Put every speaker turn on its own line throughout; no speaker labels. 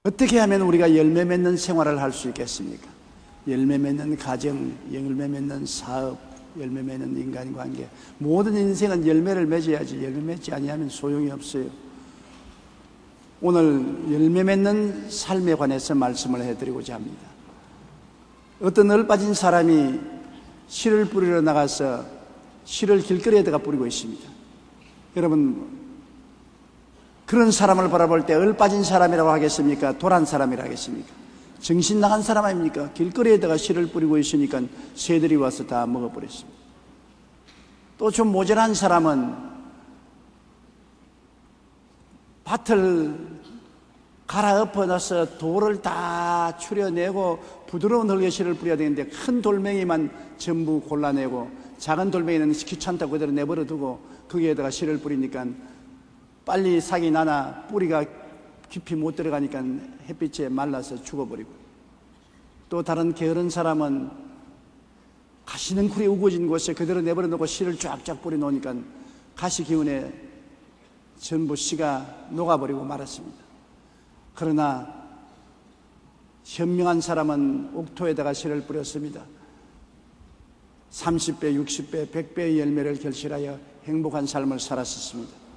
어떻게 하면 우리가 열매 맺는 생활을 할 수 있겠습니까? 열매 맺는 가정, 열매 맺는 사업, 열매 맺는 인간관계, 모든 인생은 열매를 맺어야지. 열매 맺지 아니하면 소용이 없어요. 오늘 열매 맺는 삶에 관해서 말씀을 해드리고자 합니다. 어떤 얼빠진 사람이 씨를 뿌리러 나가서 씨를 길거리에다가 뿌리고 있습니다. 여러분, 그런 사람을 바라볼 때 얼빠진 사람이라고 하겠습니까? 도란 사람이라고 하겠습니까? 정신 나간 사람 아닙니까? 길거리에다가 씨를 뿌리고 있으니까 새들이 와서 다 먹어버렸습니다. 또 좀 모자란 사람은 밭을 갈아엎어 놔서 돌을 다 추려내고 부드러운 흙에 씨를 뿌려야 되는데 큰 돌멩이만 전부 골라내고 작은 돌멩이는 귀찮다고 그대로 내버려 두고 거기에다가 씨를 뿌리니까 빨리 싹이 나나 뿌리가 깊이 못 들어가니까 햇빛에 말라서 죽어버리고, 또 다른 게으른 사람은 가시능쿨이 우거진 곳에 그대로 내버려 놓고 씨를 쫙쫙 뿌려 놓으니까 가시 기운에 전부 씨가 녹아버리고 말았습니다. 그러나 현명한 사람은 옥토에다가 씨를 뿌렸습니다. 30배, 60배, 100배의 열매를 결실하여 행복한 삶을 살았었습니다.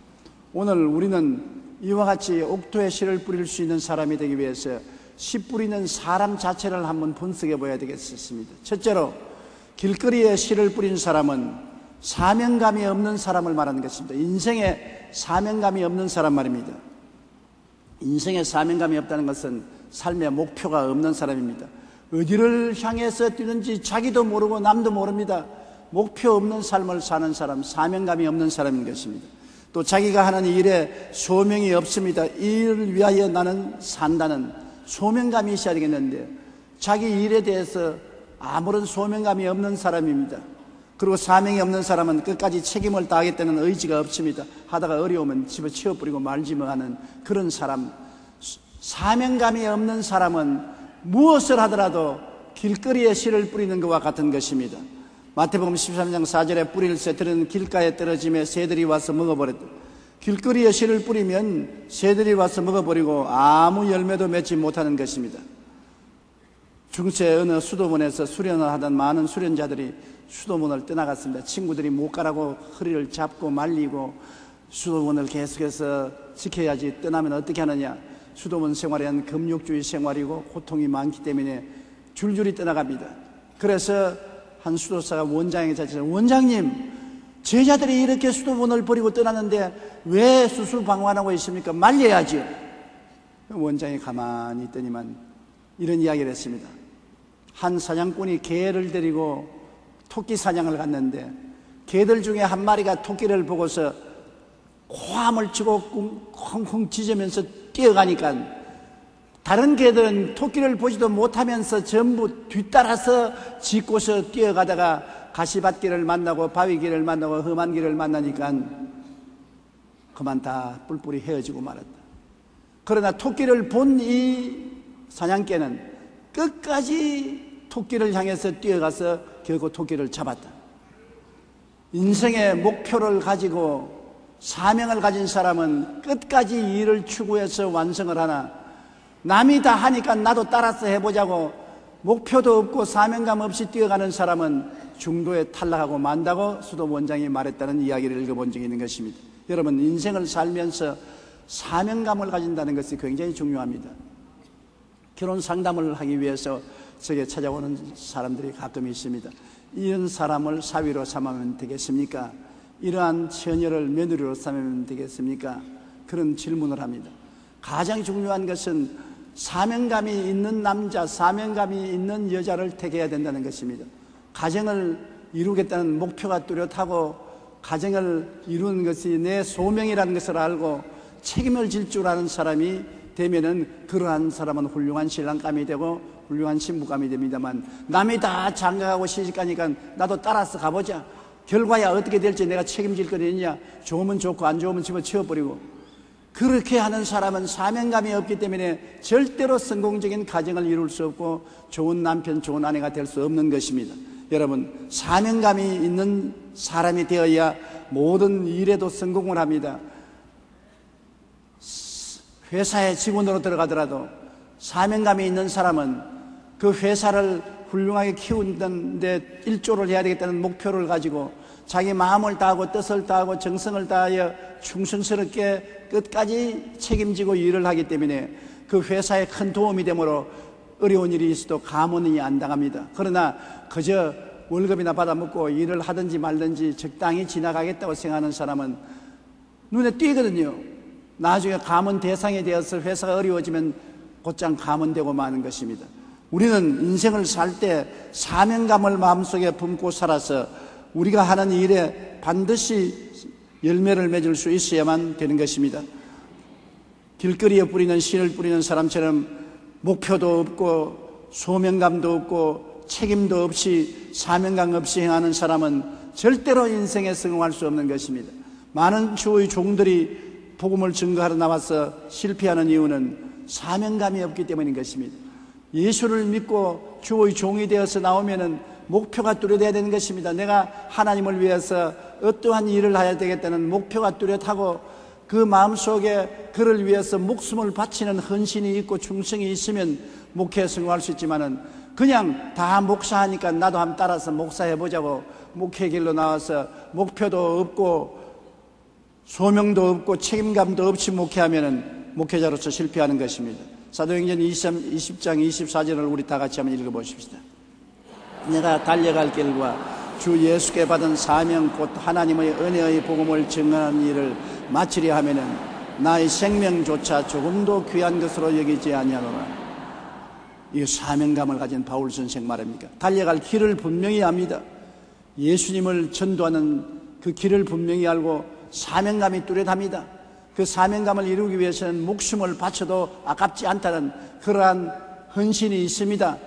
오늘 우리는 이와 같이 옥토에 씨를 뿌릴 수 있는 사람이 되기 위해서 씨 뿌리는 사람 자체를 한번 분석해 봐야 되겠습니다. 첫째로, 길거리에 씨를 뿌린 사람은 사명감이 없는 사람을 말하는 것입니다. 인생에 사명감이 없는 사람 말입니다. 인생에 사명감이 없다는 것은 삶의 목표가 없는 사람입니다. 어디를 향해서 뛰는지 자기도 모르고 남도 모릅니다. 목표 없는 삶을 사는 사람, 사명감이 없는 사람인 것입니다. 또 자기가 하는 일에 소명이 없습니다. 이 일을 위하여 나는 산다는 소명감이 있어야 되겠는데 자기 일에 대해서 아무런 소명감이 없는 사람입니다. 그리고 사명이 없는 사람은 끝까지 책임을 다하겠다는 의지가 없습니다. 하다가 어려우면 집어치워버리고 말지 뭐 하는 그런 사람. 사명감이 없는 사람은 무엇을 하더라도 길거리에 씨를 뿌리는 것과 같은 것입니다. 마태복음 13장 4절에 뿌릴 새들은 길가에 떨어지며 새들이 와서 먹어버렸다. 길거리에 씨를 뿌리면 새들이 와서 먹어버리고 아무 열매도 맺지 못하는 것입니다. 중세 어느 수도원에서 수련을 하던 많은 수련자들이 수도원을 떠나갔습니다. 친구들이 못 가라고 허리를 잡고 말리고 수도원을 계속해서 지켜야지 떠나면 어떻게 하느냐. 수도원 생활은 금욕주의 생활이고 고통이 많기 때문에 줄줄이 떠나갑니다. 그래서 한 수도사가 원장에게 자칭해서, 원장님, 제자들이 이렇게 수도원을 버리고 떠났는데 왜 수수방관하고 있습니까? 말려야죠. 원장이 가만히 있더니만 이런 이야기를 했습니다. 한 사냥꾼이 개를 데리고 토끼 사냥을 갔는데 개들 중에 한 마리가 토끼를 보고서 고함을 치고 쿵쿵 짖으면서 뛰어가니까 다른 개들은 토끼를 보지도 못하면서 전부 뒤따라서 짖고서 뛰어가다가 가시밭길을 만나고 바위길을 만나고 험한 길을 만나니까 그만 다 뿔뿔이 헤어지고 말았다. 그러나 토끼를 본 이 사냥개는 끝까지 토끼를 향해서 뛰어가서 결국 토끼를 잡았다. 인생의 목표를 가지고 사명을 가진 사람은 끝까지 일을 추구해서 완성을 하나, 남이 다 하니까 나도 따라서 해보자고 목표도 없고 사명감 없이 뛰어가는 사람은 중도에 탈락하고 만다고 수도 원장이 말했다는 이야기를 읽어본 적이 있는 것입니다. 여러분, 인생을 살면서 사명감을 가진다는 것이 굉장히 중요합니다. 결혼 상담을 하기 위해서 저에게 찾아오는 사람들이 가끔 있습니다. 이런 사람을 사위로 삼으면 되겠습니까? 이러한 처녀를 며느리로 삼으면 되겠습니까? 그런 질문을 합니다. 가장 중요한 것은 사명감이 있는 남자, 사명감이 있는 여자를 택해야 된다는 것입니다. 가정을 이루겠다는 목표가 뚜렷하고 가정을 이루는 것이 내 소명이라는 것을 알고 책임을 질 줄 아는 사람이 되면은 그러한 사람은 훌륭한 신랑감이 되고 훌륭한 신부감이 됩니다만, 남이 다 장가가고 시집가니까 나도 따라서 가보자, 결과야 어떻게 될지 내가 책임질 거 있냐, 좋으면 좋고 안 좋으면 집어치워버리고, 그렇게 하는 사람은 사명감이 없기 때문에 절대로 성공적인 가정을 이룰 수 없고 좋은 남편, 좋은 아내가 될 수 없는 것입니다. 여러분, 사명감이 있는 사람이 되어야 모든 일에도 성공을 합니다. 회사에 직원으로 들어가더라도 사명감이 있는 사람은 그 회사를 훌륭하게 키우는데 일조를 해야 되겠다는 목표를 가지고 자기 마음을 다하고 뜻을 다하고 정성을 다하여 충성스럽게 끝까지 책임지고 일을 하기 때문에 그 회사에 큰 도움이 되므로 어려운 일이 있어도 가문이 안 당합니다. 그러나 그저 월급이나 받아먹고 일을 하든지 말든지 적당히 지나가겠다고 생각하는 사람은 눈에 띄거든요. 나중에 가문 대상이 되어서 회사가 어려워지면 곧장 가문되고 마는 것입니다. 우리는 인생을 살 때 사명감을 마음속에 품고 살아서 우리가 하는 일에 반드시 열매를 맺을 수 있어야만 되는 것입니다. 길거리에 뿌리는 씨를 뿌리는 사람처럼 목표도 없고 소명감도 없고 책임도 없이 사명감 없이 행하는 사람은 절대로 인생에 성공할 수 없는 것입니다. 많은 주의 종들이 복음을 증거하러 나와서 실패하는 이유는 사명감이 없기 때문인 것입니다. 예수를 믿고 주의 종이 되어서 나오면은 목표가 뚜렷해야 되는 것입니다. 내가 하나님을 위해서 어떠한 일을 해야 되겠다는 목표가 뚜렷하고 그 마음속에 그를 위해서 목숨을 바치는 헌신이 있고 충성이 있으면 목회에 성공할 수 있지만은 그냥 다 목사하니까 나도 한번 따라서 목사해보자고 목회 길로 나와서 목표도 없고 소명도 없고 책임감도 없이 목회하면은 목회자로서 실패하는 것입니다. 사도행전 20장 24절을 우리 다 같이 한번 읽어보십시다. 내가 달려갈 길과 주 예수께 받은 사명 곧 하나님의 은혜의 복음을 증언하는 일을 마치려 하면은 나의 생명조차 조금도 귀한 것으로 여기지 아니하노라. 이 사명감을 가진 바울 선생 말입니까? 달려갈 길을 분명히 압니다. 예수님을 전도하는 그 길을 분명히 알고 사명감이 뚜렷합니다. 그 사명감을 이루기 위해서는 목숨을 바쳐도 아깝지 않다는 그러한 헌신이 있습니다.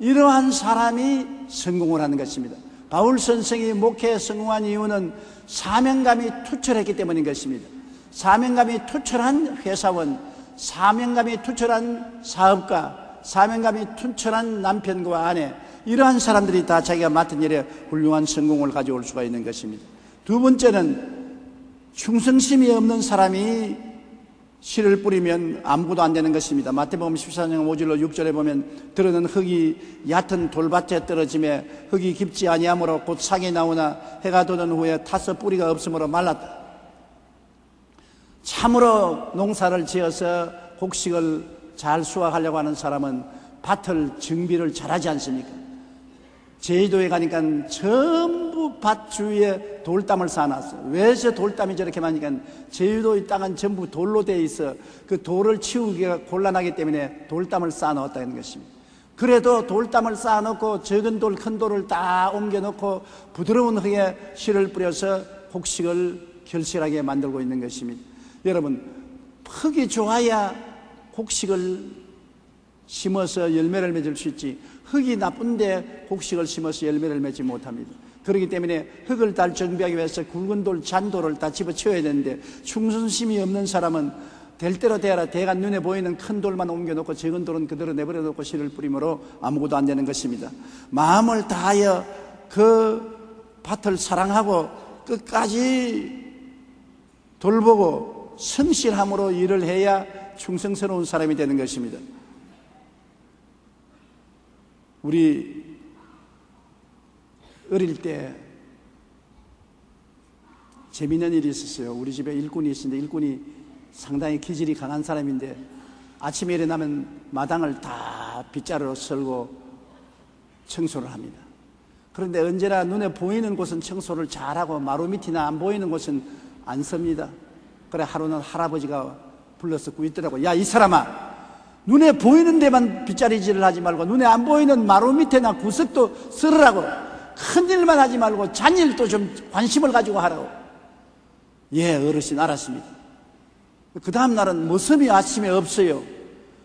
이러한 사람이 성공을 하는 것입니다. 바울 선생이 목회에 성공한 이유는 사명감이 투철했기 때문인 것입니다. 사명감이 투철한 회사원, 사명감이 투철한 사업가, 사명감이 투철한 남편과 아내, 이러한 사람들이 다 자기가 맡은 일에 훌륭한 성공을 가져올 수가 있는 것입니다. 두 번째는 충성심이 없는 사람이 씨를 뿌리면 아무것도 안 되는 것입니다. 마태복음 14장 5절로 6절에 보면 들어는 흙이 얕은 돌밭에 떨어짐에 흙이 깊지 아니하므로 곧 상이 나오나 해가 돋은 후에 타서 뿌리가 없으므로 말랐다. 참으로 농사를 지어서 곡식을 잘 수확하려고 하는 사람은 밭을 정비를 잘하지 않습니까? 제주도에 가니까 전부 밭 주위에 돌담을 쌓아놨어요. 왜 저 돌담이 저렇게 많으니까 제주도의 땅은 전부 돌로 되어 있어 그 돌을 치우기가 곤란하기 때문에 돌담을 쌓아놓았다는 것입니다. 그래도 돌담을 쌓아놓고 적은 돌, 큰 돌을 다 옮겨놓고 부드러운 흙에 씨를 뿌려서 곡식을 결실하게 만들고 있는 것입니다. 여러분, 흙이 좋아야 곡식을 심어서 열매를 맺을 수 있지 흙이 나쁜데 곡식을 심어서 열매를 맺지 못합니다. 그렇기 때문에 흙을 다 정비하기 위해서 굵은 돌, 잔돌을 다 집어치워야 되는데 충성심이 없는 사람은 될 대로 되어라 대가 눈에 보이는 큰 돌만 옮겨놓고 적은 돌은 그대로 내버려 놓고 씨를 뿌림으로 아무것도 안 되는 것입니다. 마음을 다하여 그 밭을 사랑하고 끝까지 돌보고 성실함으로 일을 해야 충성스러운 사람이 되는 것입니다. 우리 어릴 때 재미있는 일이 있었어요. 우리 집에 일꾼이 있었는데 일꾼이 상당히 기질이 강한 사람인데 아침에 일어나면 마당을 다 빗자루로 썰고 청소를 합니다. 그런데 언제나 눈에 보이는 곳은 청소를 잘하고 마루 밑이나 안 보이는 곳은 안 섭니다. 그래 하루는 할아버지가 불러서 꾸짖더라고. 야, 이 사람아, 눈에 보이는 데만 빗자리질을 하지 말고 눈에 안 보이는 마루 밑에나 구석도 썰으라고. 큰일만 하지 말고 잔일도 좀 관심을 가지고 하라고. 예, 어르신 알았습니다. 그 다음 날은 모습이 아침에 없어요.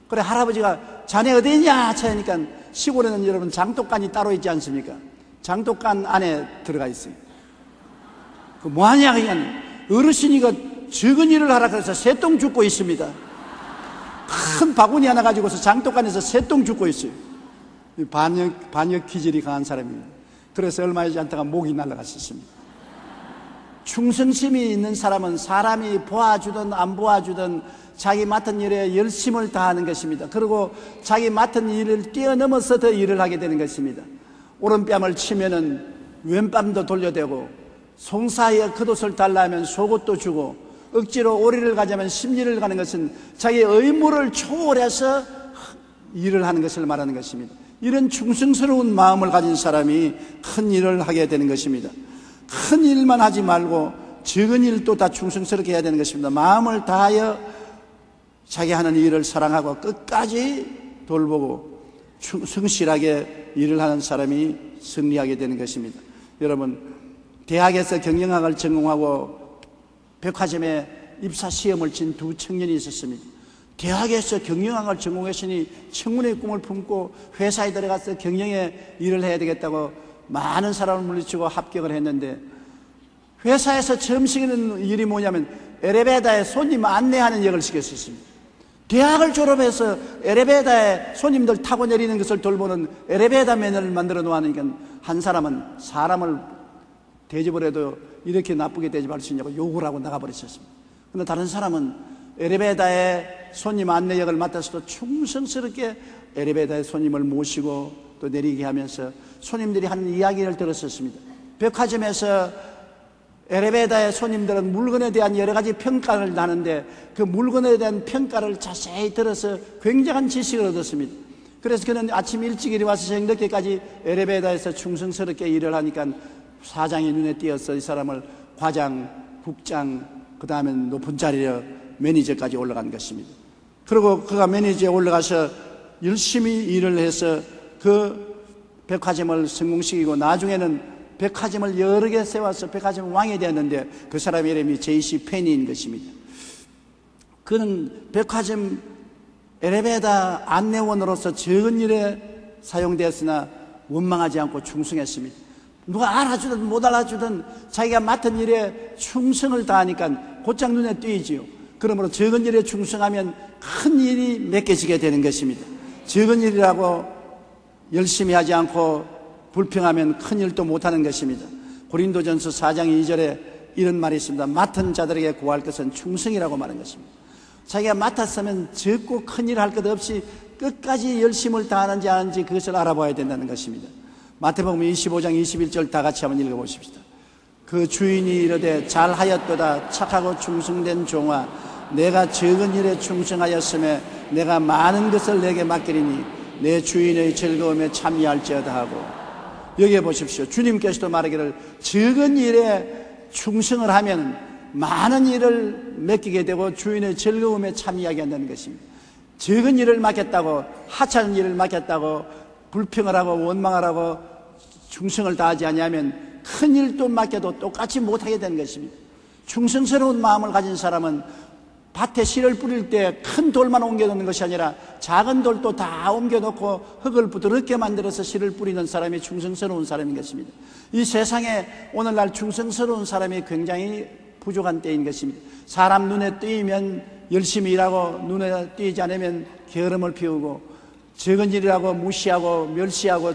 그래 할아버지가 자네 어디 있냐 찾으니까 시골에는 여러분 장독간이 따로 있지 않습니까? 장독간 안에 들어가 있어요. 그 뭐하냐 그냥 어르신이 그 적은 일을 하라 그래서 새똥 줍고 있습니다. 큰 바구니 하나 가지고서 장독간에서 새똥 줍고 있어요. 반역 기질이 강한 사람입니다. 그래서 얼마 되지 않다가 목이 날아갔었습니다. 충성심이 있는 사람은 사람이 보아주든 안 보아주든 자기 맡은 일에 열심을 다하는 것입니다. 그리고 자기 맡은 일을 뛰어넘어서 더 일을 하게 되는 것입니다. 오른뺨을 치면은 왼뺨도 돌려대고, 송사에 겉옷을 달라 하면 속옷도 주고, 억지로 오리를 가자면 심리를 가는 것은 자기 의무를 초월해서 일을 하는 것을 말하는 것입니다. 이런 충성스러운 마음을 가진 사람이 큰 일을 하게 되는 것입니다. 큰 일만 하지 말고 적은 일도 다 충성스럽게 해야 되는 것입니다. 마음을 다하여 자기 하는 일을 사랑하고 끝까지 돌보고 성실하게 일을 하는 사람이 승리하게 되는 것입니다. 여러분, 대학에서 경영학을 전공하고 백화점에 입사 시험을 친 두 청년이 있었습니다. 대학에서 경영학을 전공했으니 청문회 꿈을 품고 회사에 들어가서 경영에 일을 해야 되겠다고 많은 사람을 물리치고 합격을 했는데, 회사에서 처음 시키는 일이 뭐냐면 엘리베이터에 손님 안내하는 역을 시켰었습니다. 대학을 졸업해서 엘리베이터에 손님들 타고 내리는 것을 돌보는 엘리베이터 매너를 만들어 놓으니까 한 사람은 사람을 대접을 해도 이렇게 나쁘게 대접할 수 있냐고 욕을 하고 나가버렸었습니다. 그런데 다른 사람은 엘리베이터에 손님 안내 역을 맡아서도 충성스럽게 엘리베이터에 손님을 모시고 또 내리게 하면서 손님들이 하는 이야기를 들었었습니다. 백화점에서 엘리베이터에 손님들은 물건에 대한 여러 가지 평가를 하는데 그 물건에 대한 평가를 자세히 들어서 굉장한 지식을 얻었습니다. 그래서 그는 아침 일찍 일어나서 저녁 늦게까지 엘리베이터에서 충성스럽게 일을 하니까 사장이 눈에 띄어서 이 사람을 과장, 국장, 그 다음에 높은 자리로 매니저까지 올라간 것입니다. 그리고 그가 매니저에 올라가서 열심히 일을 해서 그 백화점을 성공시키고 나중에는 백화점을 여러 개 세워서 백화점 왕이 되었는데 그 사람의 이름이 J.C. 페니인 것입니다. 그는 백화점 엘리베이터 안내원으로서 적은 일에 사용되었으나 원망하지 않고 충성했습니다. 누가 알아주든 못 알아주든 자기가 맡은 일에 충성을 다하니까 곧장 눈에 띄지요. 그러므로 적은 일에 충성하면 큰 일이 맺겨지게 되는 것입니다. 적은 일이라고 열심히 하지 않고 불평하면 큰 일도 못하는 것입니다. 고린도전서 4장 2절에 이런 말이 있습니다. 맡은 자들에게 구할 것은 충성이라고 말한 것입니다. 자기가 맡았으면 적고 큰 일 할 것 없이 끝까지 열심을 다하는지 아는지 그것을 알아봐야 된다는 것입니다. 마태복음 25장 21절 다 같이 한번 읽어보십시다. 그 주인이 이르되 잘하였도다 착하고 충성된 종아, 내가 적은 일에 충성하였음에 내가 많은 것을 내게 맡기리니 내 주인의 즐거움에 참여할지어다 하고, 여기에 보십시오. 주님께서도 말하기를 적은 일에 충성을 하면 많은 일을 맡기게 되고 주인의 즐거움에 참여하게 한다는 것입니다. 적은 일을 맡겼다고, 하찮은 일을 맡겼다고 불평을 하고 원망을 하고 충성을 다하지 아니하면 큰 일도 맡겨도 똑같이 못하게 되는 것입니다. 충성스러운 마음을 가진 사람은 밭에 씨를 뿌릴 때 큰 돌만 옮겨놓는 것이 아니라 작은 돌도 다 옮겨놓고 흙을 부드럽게 만들어서 씨를 뿌리는 사람이 충성스러운 사람인 것입니다. 이 세상에 오늘날 충성스러운 사람이 굉장히 부족한 때인 것입니다. 사람 눈에 띄면 열심히 일하고 눈에 띄지 않으면 게으름을 피우고 적은 일이라고 무시하고 멸시하고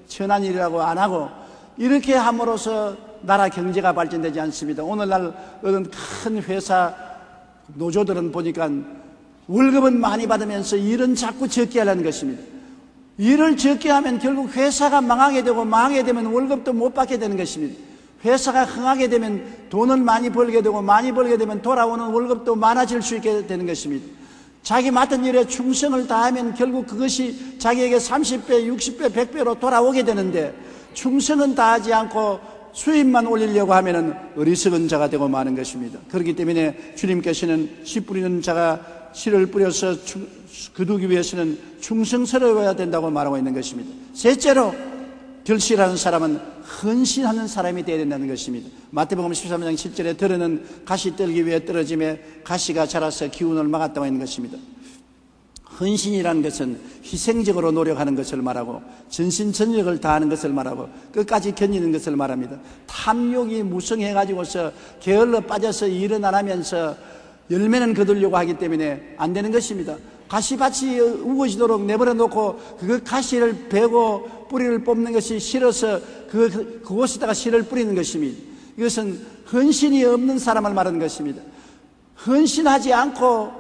천한 일이라고 안 하고 이렇게 함으로써 나라 경제가 발전되지 않습니다. 오늘날 어떤 큰 회사 노조들은 보니까 월급은 많이 받으면서 일은 자꾸 적게 하려는 것입니다. 일을 적게 하면 결국 회사가 망하게 되고 망하게 되면 월급도 못 받게 되는 것입니다. 회사가 흥하게 되면 돈을 많이 벌게 되고 많이 벌게 되면 돌아오는 월급도 많아질 수 있게 되는 것입니다. 자기 맡은 일에 충성을 다하면 결국 그것이 자기에게 30배, 60배, 100배로 돌아오게 되는데 충성은 다하지 않고 수입만 올리려고 하면 어리석은 자가 되고 마는 것입니다. 그렇기 때문에 주님께서는 씨 뿌리는 자가 씨를 뿌려서 거두기 위해서는 충성스러워야 된다고 말하고 있는 것입니다. 셋째로 결실하는 사람은 헌신하는 사람이 되어야 된다는 것입니다. 마태복음 13장 7절에 들으는 가시 떨기 위해 떨어짐에 가시가 자라서 기운을 막았다고 하는 것입니다. 헌신이라는 것은 희생적으로 노력하는 것을 말하고 전신전력을 다하는 것을 말하고 끝까지 견디는 것을 말합니다. 탐욕이 무성해가지고서 게을러 빠져서 일은 안 하면서 열매는 거두려고 하기 때문에 안 되는 것입니다. 가시밭이 우거지도록 내버려 놓고 그 가시를 베고 뿌리를 뽑는 것이 싫어서 그곳에다가 씨를 뿌리는 것입니다. 이것은 헌신이 없는 사람을 말하는 것입니다. 헌신하지 않고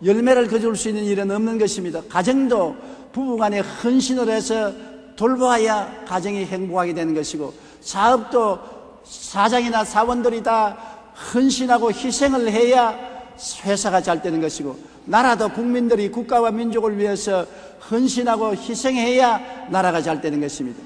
열매를 거둘 수 있는 일은 없는 것입니다. 가정도 부부간에 헌신을 해서 돌보아야 가정이 행복하게 되는 것이고, 사업도 사장이나 사원들이 다 헌신하고 희생을 해야 회사가 잘 되는 것이고, 나라도 국민들이 국가와 민족을 위해서 헌신하고 희생해야 나라가 잘 되는 것입니다.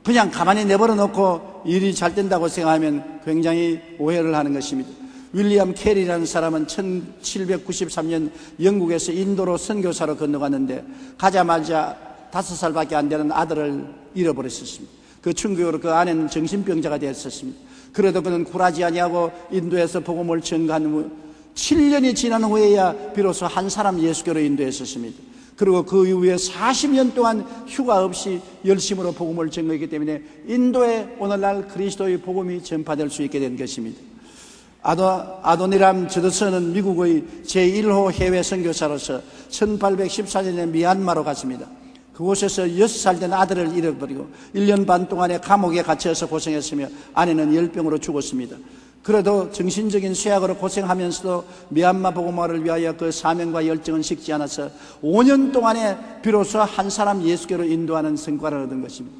그냥 가만히 내버려 놓고 일이 잘 된다고 생각하면 굉장히 오해를 하는 것입니다. 윌리엄 캐리라는 사람은 1793년 영국에서 인도로 선교사로 건너갔는데 가자마자 5살밖에 안 되는 아들을 잃어버렸었습니다. 그 충격으로 그 아내는 정신병자가 되었었습니다. 그래도 그는 굴하지 아니하고 인도에서 복음을 전가한 후 7년이 지난 후에야 비로소 한 사람 예수교로 인도했었습니다. 그리고 그 이후에 40년 동안 휴가 없이 열심으로 복음을 전거했기 때문에 인도에 오늘날 그리스도의 복음이 전파될 수 있게 된 것입니다. 아도니람 저더슨은 미국의 제1호 해외 선교사로서 1814년에 미얀마로 갔습니다. 그곳에서 6살 된 아들을 잃어버리고 1년 반 동안에 감옥에 갇혀서 고생했으며 아내는 열병으로 죽었습니다. 그래도 정신적인 쇠약으로 고생하면서도 미얀마 복음화를 위하여 그 사명과 열정은 식지 않아서 5년 동안에 비로소 한 사람 예수교로 인도하는 성과를 얻은 것입니다.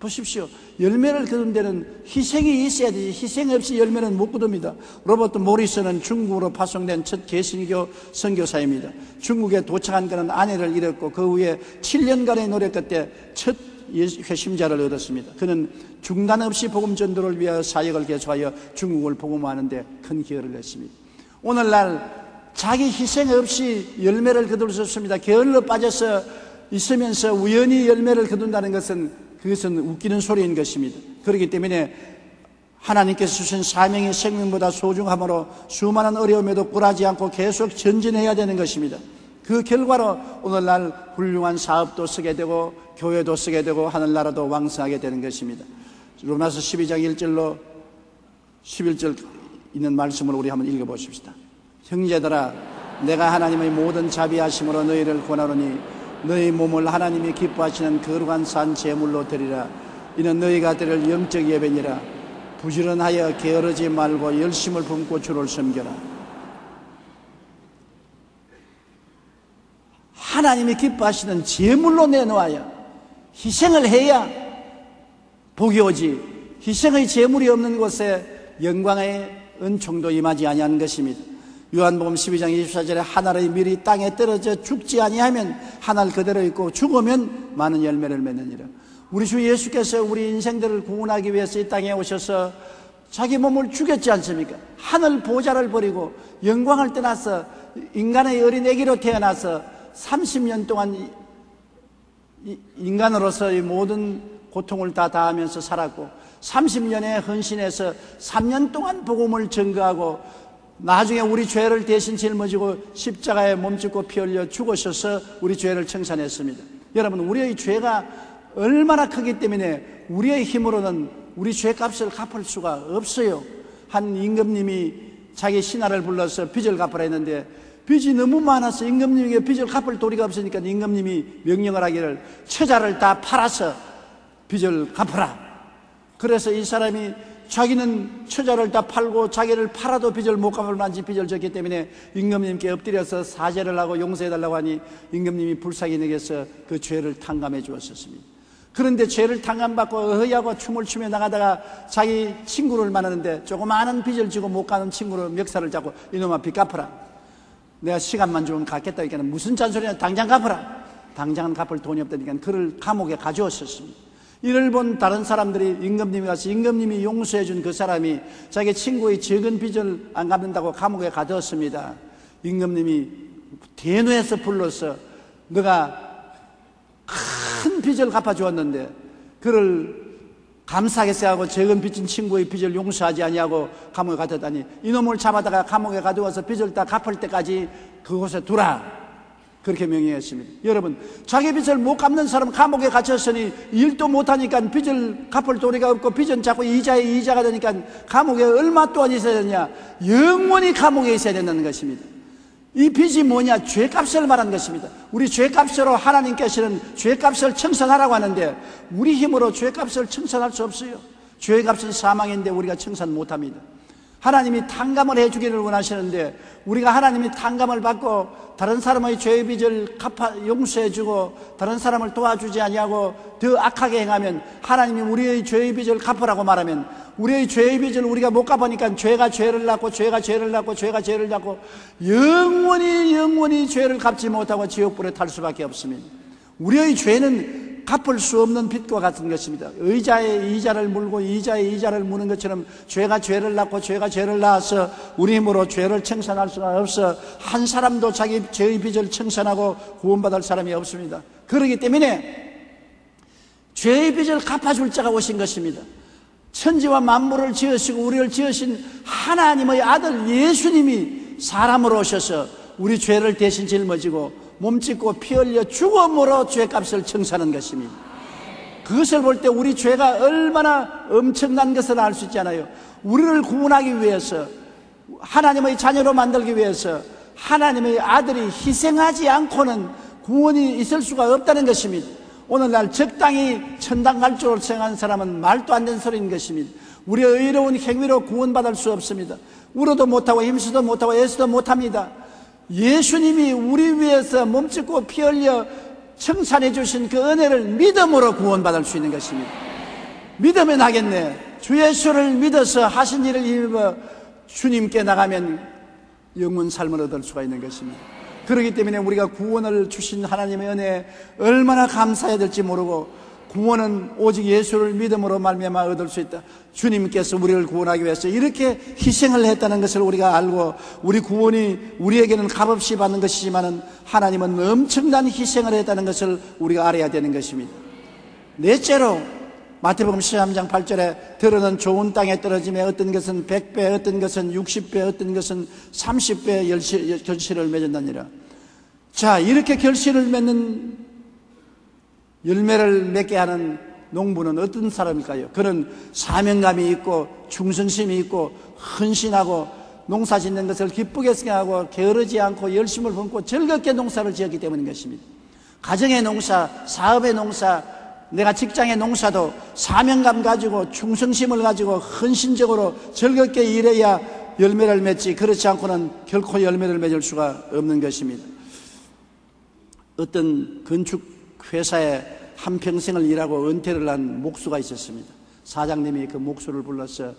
보십시오. 열매를 거둔 데는 희생이 있어야 되지 희생 없이 열매는 못 거둡니다. 로버트 모리슨은 중국으로 파송된 첫 개신교 선교사입니다. 중국에 도착한 그는 아내를 잃었고 그 후에 7년간의 노력 끝에 첫 회심자를 얻었습니다. 그는 중단 없이 복음 전도를 위하여 사역을 계속하여 중국을 복음화하는 데 큰 기여를 했습니다. 오늘날 자기 희생 없이 열매를 거둘 수 없습니다. 게을러 빠져서 있으면서 우연히 열매를 거둔다는 것은 그것은 웃기는 소리인 것입니다. 그렇기 때문에 하나님께서 주신 사명이 생명보다 소중함으로 수많은 어려움에도 굴하지 않고 계속 전진해야 되는 것입니다. 그 결과로 오늘날 훌륭한 사업도 쓰게 되고 교회도 쓰게 되고 하늘나라도 왕성하게 되는 것입니다. 로마서 12장 1절로 11절 있는 말씀을 우리 한번 읽어보십시다. 형제들아, 내가 하나님의 모든 자비하심으로 너희를 권하노니 너희 몸을 하나님이 기뻐하시는 거룩한 산 제물로 드리라. 이는 너희가 드릴 영적 예배니라. 부지런하여 게으르지 말고 열심을 품고 주를 섬겨라. 하나님이 기뻐하시는 제물로 내놓아야, 희생을 해야 복이 오지, 희생의 제물이 없는 곳에 영광의 은총도 임하지 아니하는 것입니다. 요한복음 12장 24절에 하늘의 밀이 땅에 떨어져 죽지 아니하면 하늘 그대로 있고 죽으면 많은 열매를 맺느니라. 우리 주 예수께서 우리 인생들을 구원하기 위해서 이 땅에 오셔서 자기 몸을 죽였지 않습니까? 하늘 보좌를 버리고 영광을 떠나서 인간의 어린 아기로 태어나서 30년 동안 인간으로서의 모든 고통을 다 당하면서 살았고 30년의 헌신해서 3년 동안 복음을 전거하고 나중에 우리 죄를 대신 짊어지고 십자가에 몸짓고 피 흘려 죽으셔서 우리 죄를 청산했습니다. 여러분, 우리의 죄가 얼마나 크기 때문에 우리의 힘으로는 우리 죄값을 갚을 수가 없어요. 한 임금님이 자기 신하를 불러서 빚을 갚으라 했는데 빚이 너무 많아서 임금님에게 빚을 갚을 도리가 없으니까 임금님이 명령을 하기를 처자를 다 팔아서 빚을 갚으라. 그래서 이 사람이 자기는 처자를 다 팔고 자기를 팔아도 빚을 못 갚을 만치 빚을 졌기 때문에 임금님께 엎드려서 사죄를 하고 용서해달라고 하니 임금님이 불쌍히 여겨서 그 죄를 탕감해 주었었습니다. 그런데 죄를 탕감받고 어허하고 춤을 추며 나가다가 자기 친구를 만나는데 조그마한 빚을 지고 못 가는 친구를 멱살을 잡고 이놈아 빚 갚으라. 내가 시간만 주면 갚겠다. 그러니까 무슨 잔소리냐, 당장 갚으라. 당장은 갚을 돈이 없다니까 그를 감옥에 가져왔었습니다. 이를 본 다른 사람들이 임금님이 가서 임금님이 용서해 준 그 사람이 자기 친구의 적은 빚을 안 갚는다고 감옥에 가두었습니다. 임금님이 대노해서 불러서 너가 큰 빚을 갚아주었는데 그를 감사하게 생각하고 적은 빚진 친구의 빚을 용서하지 아니하고 감옥에 가두었다니 이놈을 잡아다가 감옥에 가두어서 빚을 다 갚을 때까지 그곳에 두라. 그렇게 명령했습니다. 여러분, 자기 빚을 못 갚는 사람은 감옥에 갇혔으니 일도 못하니까 빚을 갚을 도리가 없고 빚은 자꾸 이자에 이자가 되니까 감옥에 얼마 동안 있어야 되냐? 영원히 감옥에 있어야 된다는 것입니다. 이 빚이 뭐냐? 죄값을 말하는 것입니다. 우리 죄값으로 하나님께서는 죄값을 청산하라고 하는데 우리 힘으로 죄값을 청산할 수 없어요. 죄값은 사망인데 우리가 청산 못합니다. 하나님이 탕감을 해주기를 원하시는데 우리가 하나님이 탕감을 받고 다른 사람의 죄의 빚을 용서해주고 다른 사람을 도와주지 아니하고 더 악하게 행하면 하나님이 우리의 죄의 빚을 갚으라고 말하면 우리의 죄의 빚을 우리가 못 갚으니까 죄가 죄를 낳고 죄가 죄를 낳고 죄가 죄를 낳고 영원히 죄를 갚지 못하고 지옥불에 탈 수밖에 없습니다. 우리의 죄는 갚을 수 없는 빚과 같은 것입니다. 의자에 이자를 물고 이자에 이자를 무는 것처럼 죄가 죄를 낳고 죄가 죄를 낳아서 우리 힘으로 죄를 청산할 수가 없어 한 사람도 자기 죄의 빚을 청산하고 구원받을 사람이 없습니다. 그렇기 때문에 죄의 빚을 갚아줄 자가 오신 것입니다. 천지와 만물을 지으시고 우리를 지으신 하나님의 아들 예수님이 사람으로 오셔서 우리 죄를 대신 짊어지고 몸짓고 피 흘려 죽음으로 죄값을 청산하는 것입니다. 그것을 볼 때 우리 죄가 얼마나 엄청난 것을 알 수 있잖아요. 우리를 구원하기 위해서 하나님의 자녀로 만들기 위해서 하나님의 아들이 희생하지 않고는 구원이 있을 수가 없다는 것입니다. 오늘날 적당히 천당 갈 줄 생각하는 사람은 말도 안 되는 소리인 것입니다. 우리의 의로운 행위로 구원받을 수 없습니다. 울어도 못하고 힘쓰도 못하고 애쓰도 못합니다. 예수님이 우리 위해서 몸짓고 피 흘려 청산해 주신 그 은혜를 믿음으로 구원받을 수 있는 것입니다. 믿으면 하겠네. 주 예수를 믿어서 하신 일을 힘입어 주님께 나가면 영원 삶을 얻을 수가 있는 것입니다. 그렇기 때문에 우리가 구원을 주신 하나님의 은혜에 얼마나 감사해야 될지 모르고 구원은 오직 예수를 믿음으로 말미암아 얻을 수 있다. 주님께서 우리를 구원하기 위해서 이렇게 희생을 했다는 것을 우리가 알고 우리 구원이 우리에게는 값없이 받는 것이지만 하나님은 엄청난 희생을 했다는 것을 우리가 알아야 되는 것입니다. 넷째로 마태복음 13장 8절에 들어는 좋은 땅에 떨어지며 어떤 것은 100배 어떤 것은 60배 어떤 것은 30배 결실을 맺었느니라. 자, 이렇게 결실을 맺는 열매를 맺게 하는 농부는 어떤 사람일까요? 그는 사명감이 있고 충성심이 있고 헌신하고 농사 짓는 것을 기쁘게 생각하고 게으르지 않고 열심을 품고 즐겁게 농사를 지었기 때문인 것입니다. 가정의 농사, 사업의 농사, 내가 직장의 농사도 사명감 가지고 충성심을 가지고 헌신적으로 즐겁게 일해야 열매를 맺지 그렇지 않고는 결코 열매를 맺을 수가 없는 것입니다. 어떤 건축 회사에 한평생을 일하고 은퇴를 한 목수가 있었습니다. 사장님이 그 목수를 불러서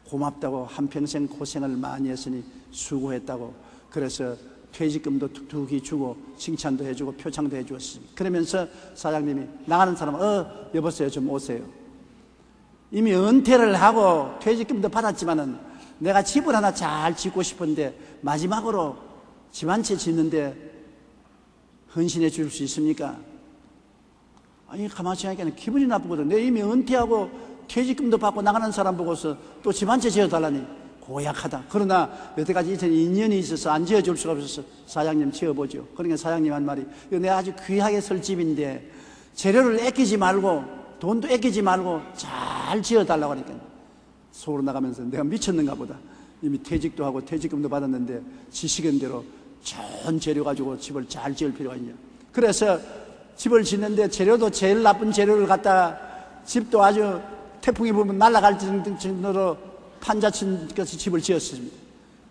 고맙다고 한평생 고생을 많이 했으니 수고했다고 그래서 퇴직금도 툭툭이 주고 칭찬도 해주고 표창도 해주었습니다. 그러면서 사장님이 나가는 사람은 여보세요 좀 오세요. 이미 은퇴를 하고 퇴직금도 받았지만은 내가 집을 하나 잘 짓고 싶은데 마지막으로 집 한 채 짓는데 헌신해 줄 수 있습니까? 아니 가만히 생각하니까 기분이 나쁘거든. 내가 이미 은퇴하고 퇴직금도 받고 나가는 사람 보고서 또 집 한 채 지어달라니 고약하다. 그러나 여태까지 인연이 있어서 안 지어줄 수가 없어서 사장님 지어보죠. 그러니까 사장님 한 말이 내가 아주 귀하게 설 집인데 재료를 아끼지 말고 돈도 아끼지 말고 잘 지어달라고 하니까 속으로 나가면서 내가 미쳤는가 보다. 이미 퇴직도 하고 퇴직금도 받았는데 지시견대로 좋은 재료 가지고 집을 잘 지을 필요가 있냐. 그래서 집을 짓는데 재료도 제일 나쁜 재료를 갖다 집도 아주 태풍이 불면 날아갈 정도로 판자친 것이 집을 지었습니다.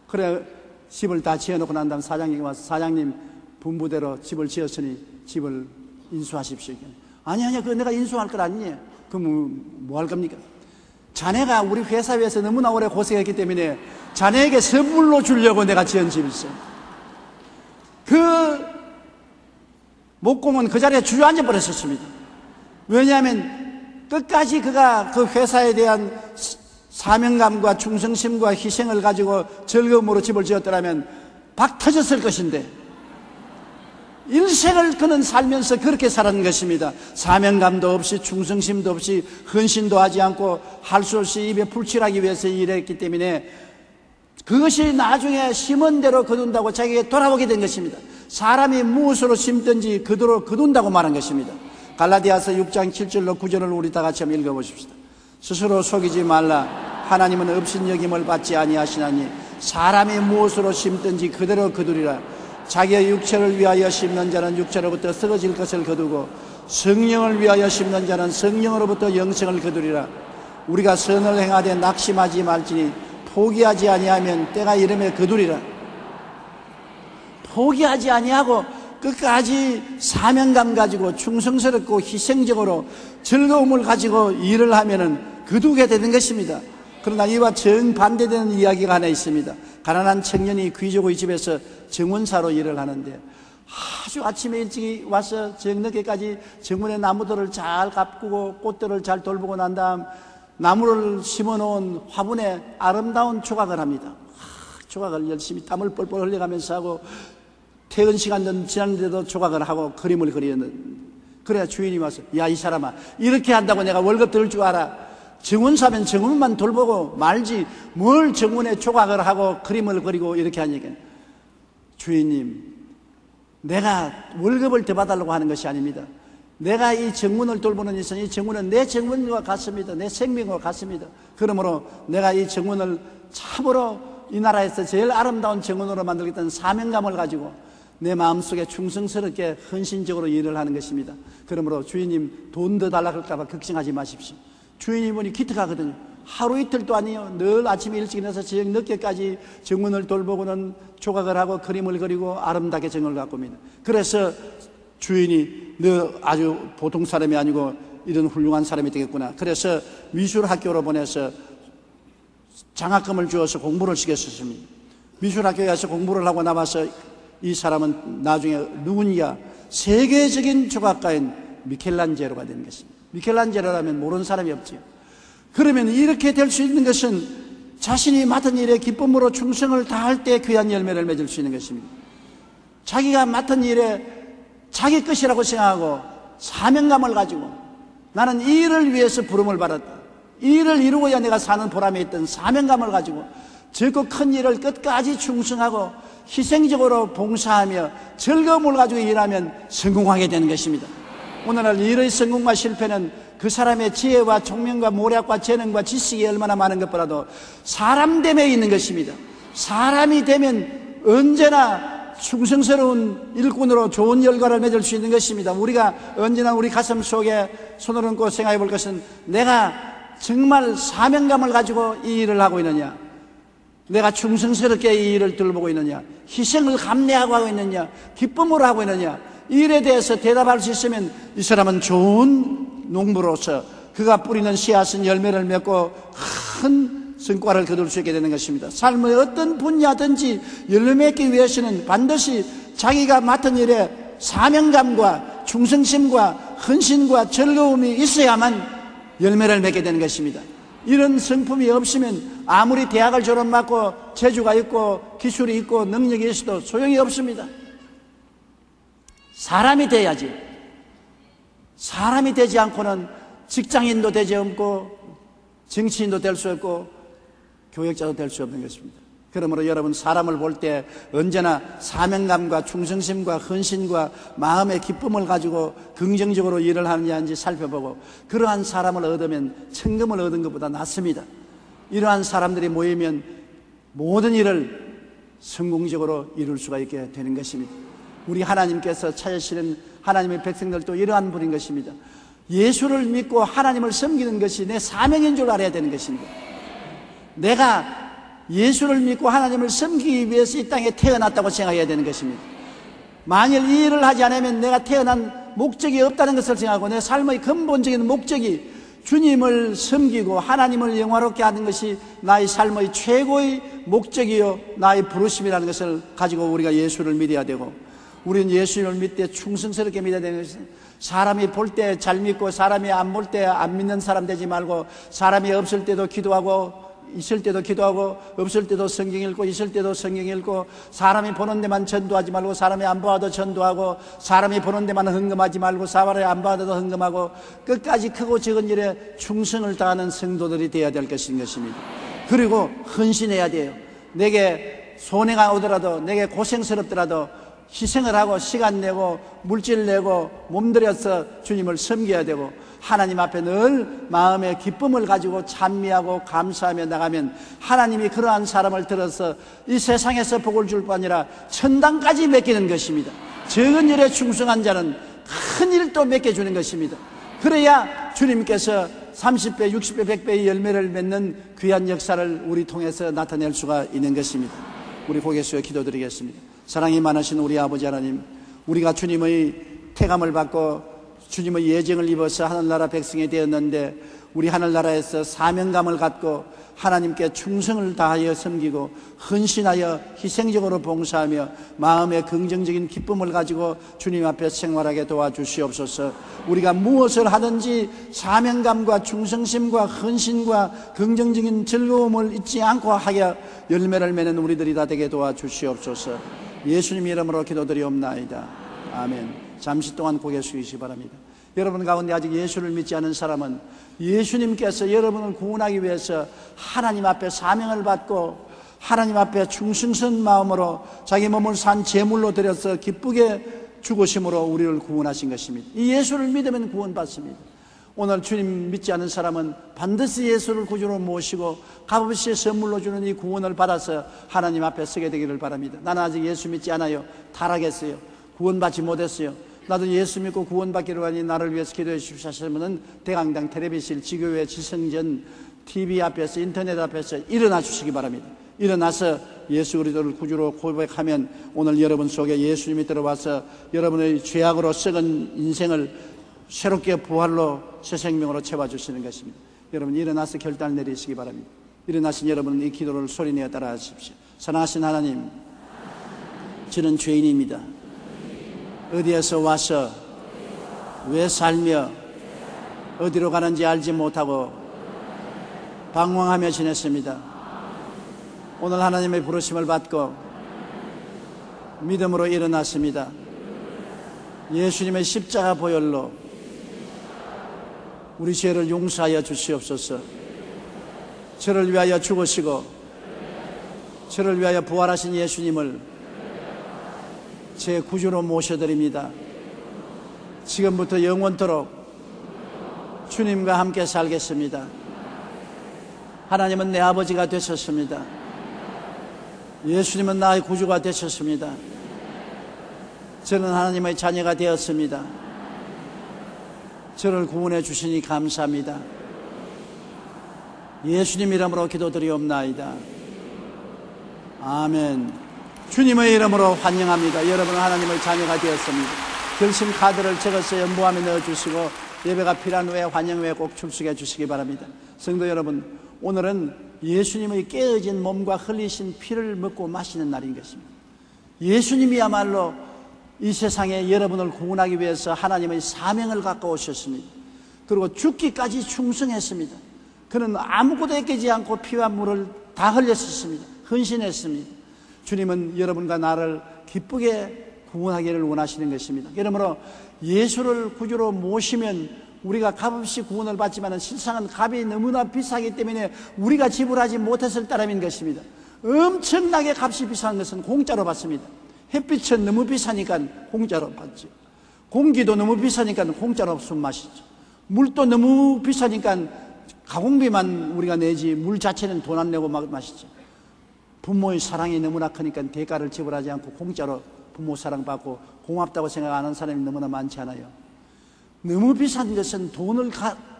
그래 집을 다 지어놓고 난 다음 사장님이 와서 사장님 분부대로 집을 지었으니 집을 인수하십시오. 아니 그거 내가 인수할 걸 아니냐. 그럼 뭐 할 겁니까? 자네가 우리 회사 위해서 너무나 오래 고생했기 때문에 자네에게 선물로 주려고 내가 지은 집이 있어요. 그 목공은 그 자리에 주저앉아 버렸었습니다. 왜냐하면 끝까지 그가 그 회사에 대한 사명감과 충성심과 희생을 가지고 즐거움으로 집을 지었더라면 박 터졌을 것인데 일생을 그는 살면서 그렇게 살았는 것입니다. 사명감도 없이 충성심도 없이 헌신도 하지 않고 할 수 없이 입에 불칠하기 위해서 일했기 때문에 그것이 나중에 심은 대로 거둔다고 자기에게 돌아오게 된 것입니다. 사람이 무엇으로 심든지 그대로 거둔다고 말한 것입니다. 갈라디아서 6장 7절로 9절을 우리 다 같이 한번 읽어보십시다. 스스로 속이지 말라. 하나님은 업신여김을 받지 아니하시나니 사람이 무엇으로 심든지 그대로 거두리라. 자기의 육체를 위하여 심는 자는 육체로부터 썩어질 것을 거두고 성령을 위하여 심는 자는 성령으로부터 영생을 거두리라. 우리가 선을 행하되 낙심하지 말지니 포기하지 아니하면 때가 이름에 거두리라. 포기하지 아니하고 끝까지 사명감 가지고 충성스럽고 희생적으로 즐거움을 가지고 일을 하면은 거두게 되는 것입니다. 그러나 이와 정반대되는 이야기가 하나 있습니다. 가난한 청년이 귀족의 집에서 정원사로 일을 하는데 아주 아침에 일찍 와서 저녁에까지 정원의 나무들을 잘 가꾸고 꽃들을 잘 돌보고 난 다음 나무를 심어놓은 화분에 아름다운 조각을 합니다. 조각을 열심히 땀을 뻘뻘 흘려가면서 하고 퇴근 시간은 지났는데도 조각을 하고 그림을 그리는. 그래야 주인이 와서 야, 이 사람아, 이렇게 한다고 내가 월급 들을 줄 알아? 정원사면 정원만 돌보고 말지 뭘 정원에 조각을 하고 그림을 그리고 이렇게 하니까, 주인님, 내가 월급을 더 받으려고 하는 것이 아닙니다. 내가 이 정문을 돌보는 이상 이 정문은 내 정문과 같습니다. 내 생명과 같습니다. 그러므로 내가 이 정문을 참으로 이 나라에서 제일 아름다운 정문으로 만들겠다는 사명감을 가지고 내 마음속에 충성스럽게 헌신적으로 일을 하는 것입니다. 그러므로 주인님 돈 더 달라고 할까봐 걱정하지 마십시오. 주인님은 기특하거든요. 하루 이틀도 아니에요. 늘 아침에 일찍 일어나서 저녁 늦게까지 정문을 돌보고는 조각을 하고 그림을 그리고 아름답게 정을 가꿉니다. 그래서 주인이 너 아주 보통 사람이 아니고 이런 훌륭한 사람이 되겠구나. 그래서 미술학교로 보내서 장학금을 주어서 공부를 시켰습니다. 미술학교에 가서 공부를 하고 나와서 이 사람은 나중에 누구냐? 세계적인 조각가인 미켈란젤로가 되는 것입니다. 미켈란젤로라면 모르는 사람이 없지요. 그러면 이렇게 될 수 있는 것은 자신이 맡은 일에 기쁨으로 충성을 다할 때 귀한 열매를 맺을 수 있는 것입니다. 자기가 맡은 일에 자기 것이라고 생각하고 사명감을 가지고 나는 이 일을 위해서 부름을 받았다. 이 일을 이루고야 내가 사는 보람에 있던 사명감을 가지고 적고 큰 일을 끝까지 충성하고 희생적으로 봉사하며 즐거움을 가지고 일하면 성공하게 되는 것입니다. 오늘날 일의 성공과 실패는 그 사람의 지혜와 총명과 모략과 재능과 지식이 얼마나 많은 것보다도 사람됨에 있는 것입니다. 사람이 되면 언제나 충성스러운 일꾼으로 좋은 결과를 맺을 수 있는 것입니다. 우리가 언제나 우리 가슴 속에 손을 얹고 생각해 볼 것은 내가 정말 사명감을 가지고 이 일을 하고 있느냐, 내가 충성스럽게 이 일을 돌보고 있느냐, 희생을 감내하고 하고 있느냐, 기쁨으로 하고 있느냐, 이 일에 대해서 대답할 수 있으면 이 사람은 좋은 농부로서 그가 뿌리는 씨앗은 열매를 맺고 큰 성과를 거둘 수 있게 되는 것입니다. 삶의 어떤 분야든지 열매 맺기 위해서는 반드시 자기가 맡은 일에 사명감과 충성심과 헌신과 즐거움이 있어야만 열매를 맺게 되는 것입니다. 이런 성품이 없으면 아무리 대학을 졸업하고 재주가 있고 기술이 있고 능력이 있어도 소용이 없습니다. 사람이 돼야지. 사람이 되지 않고는 직장인도 되지 않고 정치인도 될 수 없고 교역자도 될 수 없는 것입니다. 그러므로 여러분, 사람을 볼 때 언제나 사명감과 충성심과 헌신과 마음의 기쁨을 가지고 긍정적으로 일을 하느냐인지 살펴보고 그러한 사람을 얻으면 천금을 얻은 것보다 낫습니다. 이러한 사람들이 모이면 모든 일을 성공적으로 이룰 수가 있게 되는 것입니다. 우리 하나님께서 찾으시는 하나님의 백성들도 이러한 분인 것입니다. 예수를 믿고 하나님을 섬기는 것이 내 사명인 줄 알아야 되는 것입니다. 내가 예수를 믿고 하나님을 섬기기 위해서 이 땅에 태어났다고 생각해야 되는 것입니다. 만일 이 일을 하지 않으면 내가 태어난 목적이 없다는 것을 생각하고 내 삶의 근본적인 목적이 주님을 섬기고 하나님을 영화롭게 하는 것이 나의 삶의 최고의 목적이요 나의 부르심이라는 것을 가지고 우리가 예수를 믿어야 되고, 우리는 예수를 믿을 때 충성스럽게 믿어야 되는 것은 사람이 볼 때 잘 믿고 사람이 안 볼 때 안 믿는 사람 되지 말고, 사람이 없을 때도 기도하고 있을 때도 기도하고 없을 때도 성경 읽고 있을 때도 성경 읽고, 사람이 보는 데만 전도하지 말고 사람이 안 봐도 전도하고, 사람이 보는 데만 헌금하지 말고 사람이 안 봐도 헌금하고, 끝까지 크고 적은 일에 충성을 다하는 성도들이 되어야 될 것입니다. 그리고 헌신해야 돼요. 내게 손해가 오더라도, 내게 고생스럽더라도 희생을 하고 시간 내고 물질 내고 몸들여서 주님을 섬겨야 되고, 하나님 앞에 늘 마음의 기쁨을 가지고 찬미하고 감사하며 나가면 하나님이 그러한 사람을 들어서 이 세상에서 복을 줄 뿐 아니라 천당까지 맡기는 것입니다. 적은 일에 충성한 자는 큰 일도 맡겨주는 것입니다. 그래야 주님께서 30배, 60배, 100배의 열매를 맺는 귀한 역사를 우리 통해서 나타낼 수가 있는 것입니다. 우리 고개 숙여 기도드리겠습니다. 사랑이 많으신 우리 아버지 하나님, 우리가 주님의 태감을 받고 주님의 예정을 입어서 하늘나라 백성이 되었는데 우리 하늘나라에서 사명감을 갖고 하나님께 충성을 다하여 섬기고 헌신하여 희생적으로 봉사하며 마음의 긍정적인 기쁨을 가지고 주님 앞에 생활하게 도와주시옵소서. 우리가 무엇을 하든지 사명감과 충성심과 헌신과 긍정적인 즐거움을 잊지 않고 하여 열매를 맺는 우리들이 다 되게 도와주시옵소서. 예수님 이름으로 기도드리옵나이다. 아멘. 잠시 동안 고개 숙이시기 바랍니다. 여러분 가운데 아직 예수를 믿지 않은 사람은 예수님께서 여러분을 구원하기 위해서 하나님 앞에 사명을 받고 하나님 앞에 충성스러운 마음으로 자기 몸을 산 제물로 드려서 기쁘게 죽으심으로 우리를 구원하신 것입니다. 이 예수를 믿으면 구원받습니다. 오늘 주님 믿지 않은 사람은 반드시 예수를 구주로 모시고 값없이 선물로 주는 이 구원을 받아서 하나님 앞에 서게 되기를 바랍니다. 나는 아직 예수 믿지 않아요. 타락했어요. 구원받지 못했어요. 나도 예수 믿고 구원받기를 하니 나를 위해서 기도해 주십시오 하시면은 대강당 텔레비전 지교회 지성전 TV 앞에서 인터넷 앞에서 일어나 주시기 바랍니다. 일어나서 예수 그리스도를 구주로 고백하면 오늘 여러분 속에 예수님이 들어와서 여러분의 죄악으로 썩은 인생을 새롭게 부활로 새 생명으로 채워주시는 것입니다. 여러분 일어나서 결단을 내리시기 바랍니다. 일어나신 여러분은 이 기도를 소리내어 따라하십시오. 사랑하신 하나님, 저는 죄인입니다. 어디에서 와서 왜 살며 어디로 가는지 알지 못하고 방황하며 지냈습니다. 오늘 하나님의 부르심을 받고 믿음으로 일어났습니다. 예수님의 십자가 보혈로 우리 죄를 용서하여 주시옵소서. 저를 위하여 죽으시고 저를 위하여 부활하신 예수님을 제 구주로 모셔드립니다. 지금부터 영원토록 주님과 함께 살겠습니다. 하나님은 내 아버지가 되셨습니다. 예수님은 나의 구주가 되셨습니다. 저는 하나님의 자녀가 되었습니다. 저를 구원해 주시니 감사합니다. 예수님 이름으로 기도드리옵나이다. 아멘. 주님의 이름으로 환영합니다. 여러분은 하나님의 자녀가 되었습니다. 결심 카드를 적어서 연보함에 넣어주시고 예배가 필요한 후에 환영회에 꼭 출석해 주시기 바랍니다. 성도 여러분, 오늘은 예수님의 깨어진 몸과 흘리신 피를 먹고 마시는 날인 것입니다. 예수님이야말로 이 세상에 여러분을 구원하기 위해서 하나님의 사명을 갖고 오셨습니다. 그리고 죽기까지 충성했습니다. 그는 아무것도 아끼지 않고 피와 물을 다 흘렸었습니다. 헌신했습니다. 주님은 여러분과 나를 기쁘게 구원하기를 원하시는 것입니다. 그러므로 예수를 구주로 모시면 우리가 값없이 구원을 받지만 실상은 값이 너무나 비싸기 때문에 우리가 지불하지 못했을 따름인 것입니다. 엄청나게 값이 비싼 것은 공짜로 받습니다. 햇빛은 너무 비싸니까 공짜로 받죠. 공기도 너무 비싸니까 공짜로 숨 마시죠. 물도 너무 비싸니까 가공비만 우리가 내지 물 자체는 돈 안 내고 마시죠. 부모의 사랑이 너무나 크니까 대가를 지불하지 않고 공짜로 부모 사랑받고 고맙다고 생각하는 사람이 너무나 많지 않아요. 너무 비싼 것은 돈을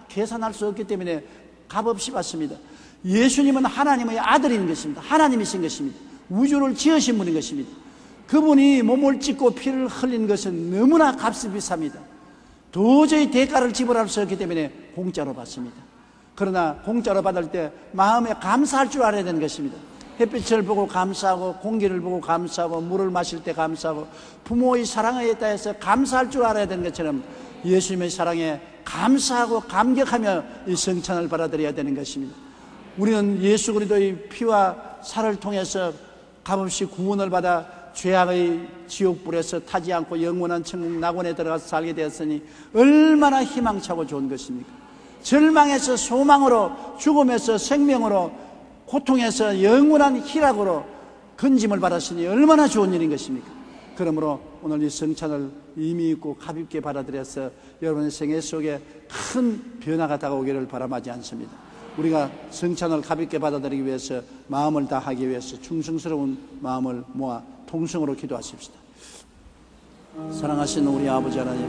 계산할 수 없기 때문에 값없이 받습니다. 예수님은 하나님의 아들인 것입니다. 하나님이신 것입니다. 우주를 지으신 분인 것입니다. 그분이 몸을 찢고 피를 흘린 것은 너무나 값이 비쌉니다. 도저히 대가를 지불할 수 없기 때문에 공짜로 받습니다. 그러나 공짜로 받을 때 마음에 감사할 줄 알아야 되는 것입니다. 햇빛을 보고 감사하고 공기를 보고 감사하고 물을 마실 때 감사하고 부모의 사랑에 대해서 감사할 줄 알아야 되는 것처럼 예수님의 사랑에 감사하고 감격하며 이 성찬을 받아들여야 되는 것입니다. 우리는 예수 그리스도의 피와 살을 통해서 값없이 구원을 받아 죄악의 지옥불에서 타지 않고 영원한 천국 낙원에 들어가서 살게 되었으니 얼마나 희망차고 좋은 것입니까? 절망에서 소망으로, 죽음에서 생명으로, 고통에서 영원한 희락으로 건짐을 받았으니 얼마나 좋은 일인 것입니까? 그러므로 오늘 이 성찬을 의미 있고 가볍게 받아들여서 여러분의 생애 속에 큰 변화가 다가오기를 바람하지 않습니다. 우리가 성찬을 가볍게 받아들이기 위해서 마음을 다하기 위해서 충성스러운 마음을 모아 통성으로 기도하십시다. 사랑하시는 우리 아버지 하나님,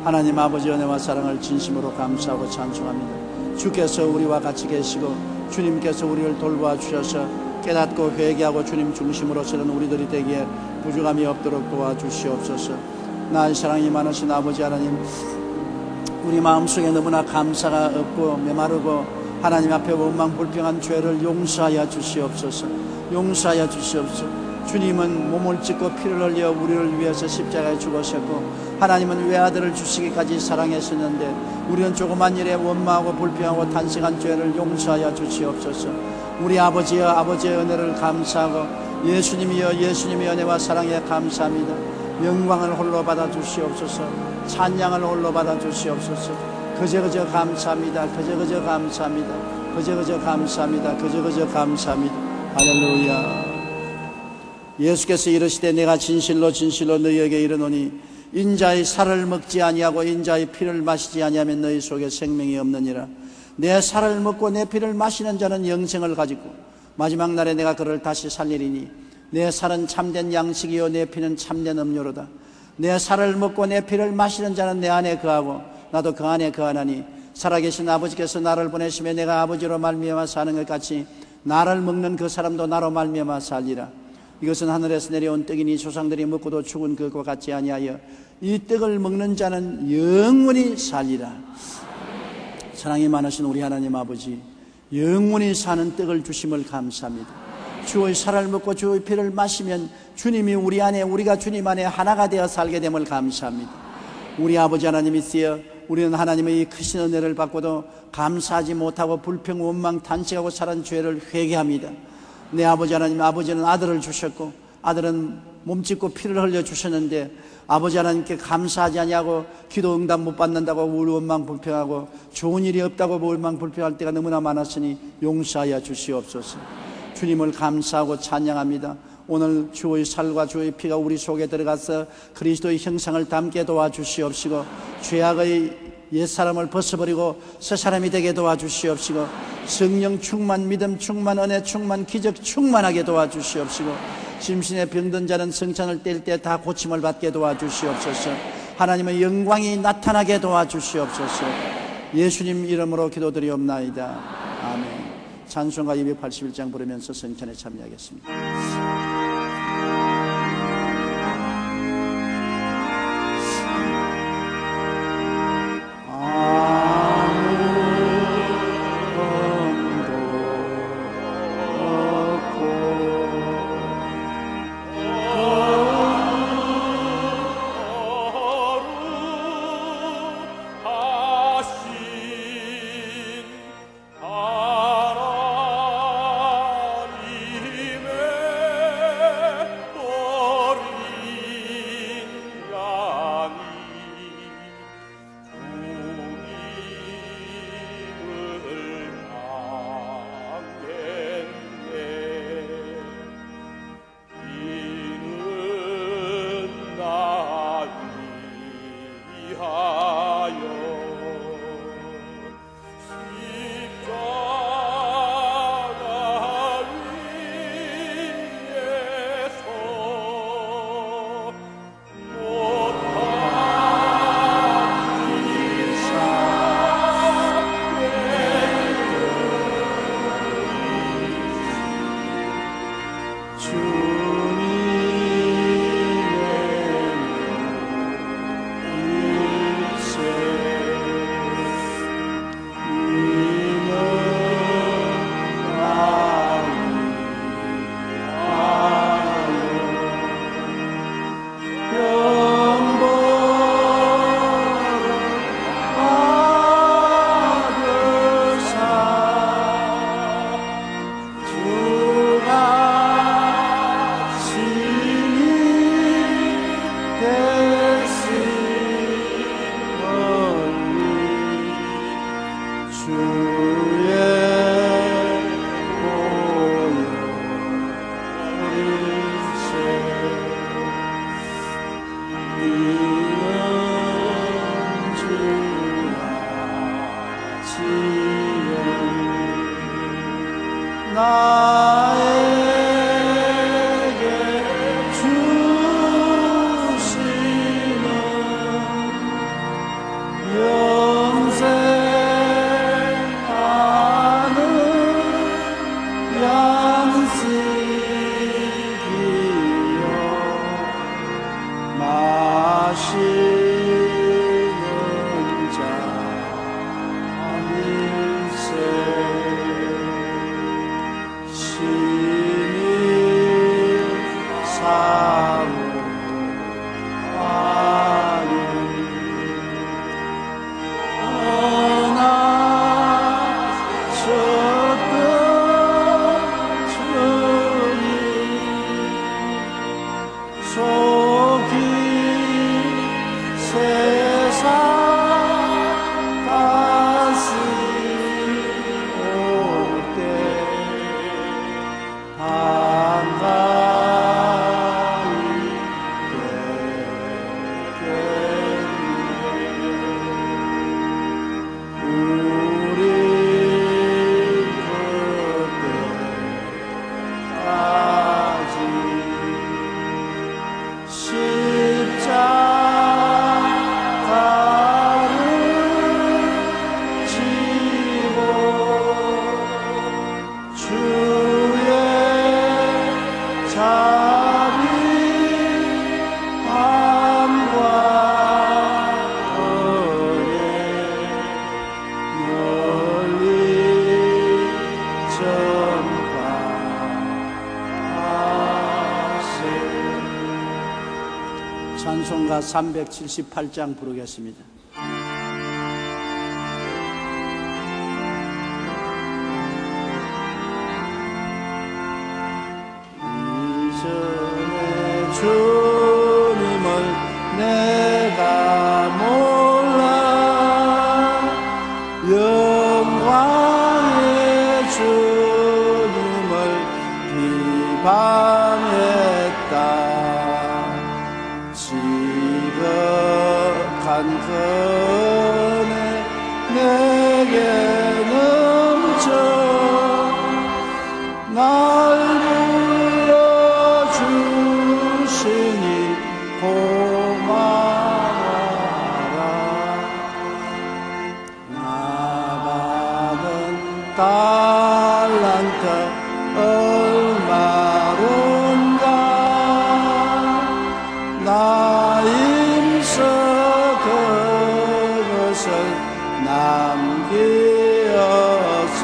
하나님 아버지 은혜와 사랑을 진심으로 감사하고 찬송합니다. 주께서 우리와 같이 계시고 주님께서 우리를 돌보아 주셔서 깨닫고 회개하고 주님 중심으로 서는 우리들이 되기에 부족함이 없도록 도와주시옵소서. 날 사랑이 많으신 아버지 하나님, 우리 마음속에 너무나 감사가 없고 메마르고 하나님 앞에 원망 불평한 죄를 용서하여 주시옵소서. 용서하여 주시옵소서. 주님은 몸을 찢고 피를 흘려 우리를 위해서 십자가에 죽으셨고 하나님은 외아들을 주시기까지 사랑하셨는데 우리는 조그만 일에 원망하고 불평하고 탄식한 죄를 용서하여 주시옵소서. 우리 아버지여, 아버지의 은혜를 감사하고 예수님이여, 예수님의 은혜와 사랑에 감사합니다. 영광을 홀로 받아 주시옵소서. 찬양을 홀로 받아 주시옵소서. 그저 감사합니다. 그저 감사합니다. 그저 감사합니다. 그저 감사합니다. 할렐루야. 예수께서 이르시되 내가 진실로 진실로 너희에게 이르노니 인자의 살을 먹지 아니하고 인자의 피를 마시지 아니하면 너희 속에 생명이 없느니라. 내 살을 먹고 내 피를 마시는 자는 영생을 가지고 마지막 날에 내가 그를 다시 살리리니 내 살은 참된 양식이요 내 피는 참된 음료로다. 내 살을 먹고 내 피를 마시는 자는 내 안에 거하고 나도 그 안에 거하나니 살아계신 아버지께서 나를 보내시며 내가 아버지로 말미암아 사는 것 같이 나를 먹는 그 사람도 나로 말미암아 살리라. 이것은 하늘에서 내려온 떡이니 조상들이 먹고도 죽은 그것과 같지 아니하여 이 떡을 먹는 자는 영원히 살리라. 사랑이 많으신 우리 하나님 아버지, 영원히 사는 떡을 주심을 감사합니다. 주의 살을 먹고 주의 피를 마시면 주님이 우리 안에, 우리가 주님 안에 하나가 되어 살게 됨을 감사합니다. 우리 아버지 하나님 있으여 우리는 하나님의 이 크신 은혜를 받고도 감사하지 못하고 불평, 원망, 탄식하고 살은 죄를 회개합니다. 내 아버지 하나님, 아버지는 아들을 주셨고 아들은 몸짓고 피를 흘려 주셨는데 아버지 하나님께 감사하지 아니하고 기도 응답 못 받는다고 원망 불평하고 좋은 일이 없다고 원망 불평할 때가 너무나 많았으니 용서하여 주시옵소서. 주님을 감사하고 찬양합니다. 오늘 주의 살과 주의 피가 우리 속에 들어가서 그리스도의 형상을 담게 도와주시옵시고 죄악의 옛사람을 벗어버리고 새사람이 되게 도와주시옵시고 성령 충만, 믿음 충만, 은혜 충만, 기적 충만하게 도와주시옵시고 심신의 병든 자는 성찬을 뗄 때 다 고침을 받게 도와주시옵소서. 하나님의 영광이 나타나게 도와주시옵소서. 예수님 이름으로 기도드리옵나이다. 아멘. 찬송가 281장 부르면서 성찬에 참여하겠습니다. 자 일세 심히 사모하니 떠나셨던 주님 속히 세상 다스리올 때 한가히 되겠네. 우리 그때까지 십자가를 지고 주의 자비 함과 은혜 널리 전파하세. 찬송가 378장 부르겠습니다. 이전에 주님을 내가 몰라 영광의 주님을 비방했다. 지극한 은혜 내게 넘쳐 날 불러주시니 고마워라. 나 받은 달란트 얼마론가 나 임서 그것을 남기어서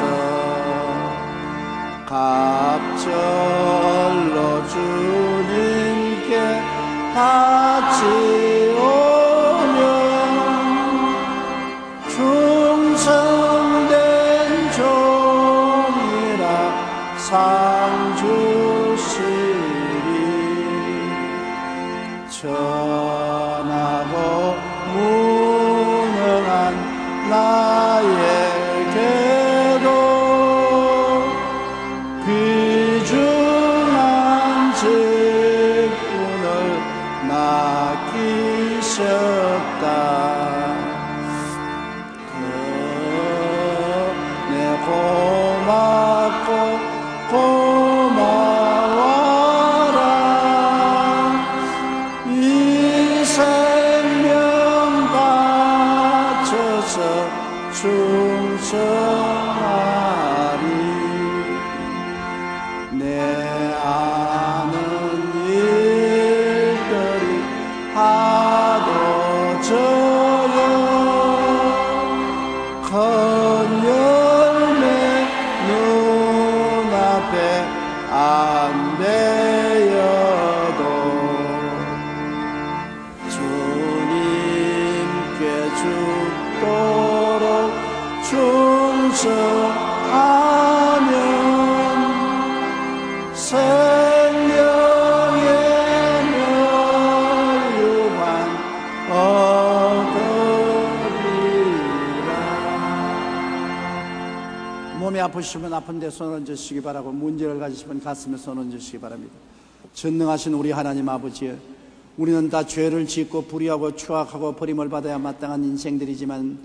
갑절로 주님께 같이 오면 충성된 종이라 상 주시리. 전하고 무능한 나에게도 귀중한 직분을 맡기셨다. 내 고맙고 고마워라. 이 생명 바쳐서 충성하리. 내 아는 일들이 하도 적어 큰 열매 눈앞에 안 되어도 주님께 죽도록 충성하면 생명의 멸류관 얻으리라. 몸이 아프시면 아픈 데 손 얹으시기 바라고, 문제를 가지시면 가슴에 손 얹으시기 바랍니다. 전능하신 우리 하나님 아버지, 우리는 다 죄를 짓고 불의하고 추악하고 버림을 받아야 마땅한 인생들이지만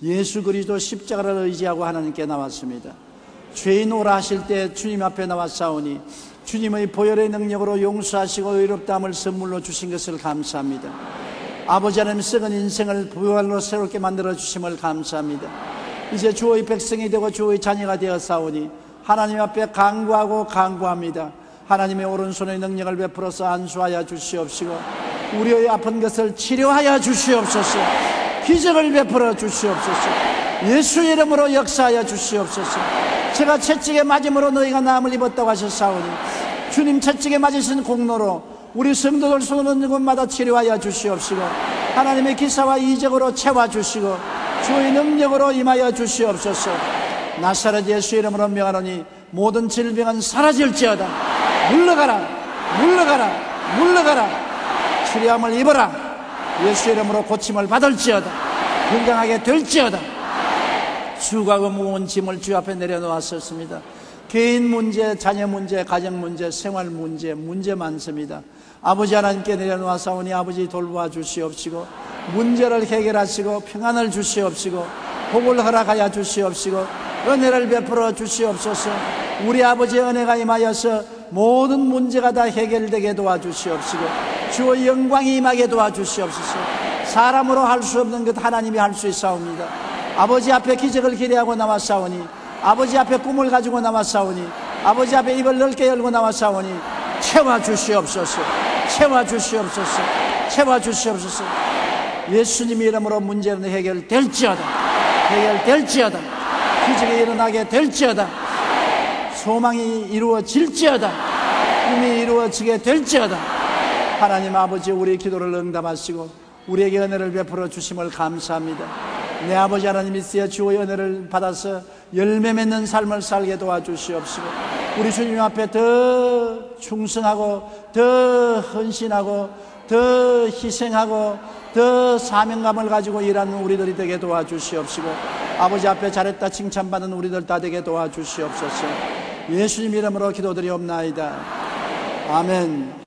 예수 그리스도 십자가를 의지하고 하나님께 나왔습니다. 죄인 오라 하실 때 주님 앞에 나왔사오니 주님의 보혈의 능력으로 용서하시고 의롭다함을 선물로 주신 것을 감사합니다. 아버지 하나님, 썩은 인생을 부활로 새롭게 만들어 주심을 감사합니다. 이제 주의 백성이 되고 주의 자녀가 되었사오니 하나님 앞에 간구하고 간구합니다. 하나님의 오른손의 능력을 베풀어서 안수하여 주시옵시고 우리의 아픈 것을 치료하여 주시옵소서. 기적을 베풀어 주시옵소서. 예수 이름으로 역사하여 주시옵소서. 제가 채찍에 맞음으로 너희가 나음을 입었다고 하셨사오니 주님 채찍에 맞으신 공로로 우리 성도들 손을 얹는 곳마다 치료하여 주시옵시고 하나님의 기사와 이적으로 채워주시고 주의 능력으로 임하여 주시옵소서. 나사렛 예수 이름으로 명하노니 모든 질병은 사라질지어다. 물러가라, 물러가라, 물러가라. 치료함을 입어라. 예수 이름으로 고침을 받을지어다. 건강하게 될지어다. 수고하고 무거운 짐을 주 앞에 내려놓았었습니다. 개인 문제, 자녀 문제, 가정 문제, 생활 문제, 문제 많습니다. 아버지 하나님께 내려놓아사오니 아버지 돌보아 주시옵시고 문제를 해결하시고 평안을 주시옵시고 복을 허락하여 주시옵시고 은혜를 베풀어 주시옵소서. 우리 아버지의 은혜가 임하여서 모든 문제가 다 해결되게 도와주시옵시고 주의 영광이 임하게 도와주시옵소서. 사람으로 할 수 없는 것 하나님이 할 수 있사옵니다. 아버지 앞에 기적을 기대하고 나왔사오니 아버지 앞에 꿈을 가지고 나왔사오니 아버지 앞에 입을 넓게 열고 나왔사오니 채워주시옵소서. 채워주시옵소서. 채워주시옵소서. 예수님 이름으로 문제는 해결될지어다. 해결될지어다. 기적이 일어나게 될지어다. 소망이 이루어질지어다. 꿈이 이루어지게 될지어다. 하나님 아버지 우리 기도를 응답하시고 우리에게 은혜를 베풀어 주심을 감사합니다. 내 아버지 하나님 있으여 주의 은혜를 받아서 열매 맺는 삶을 살게 도와주시옵시고 우리 주님 앞에 더 충성하고 더 헌신하고 더 희생하고 더 사명감을 가지고 일하는 우리들이 되게 도와주시옵시고 아버지 앞에 잘했다 칭찬받는 우리들 다 되게 도와주시옵소서. 예수님 이름으로 기도드리옵나이다. 아멘.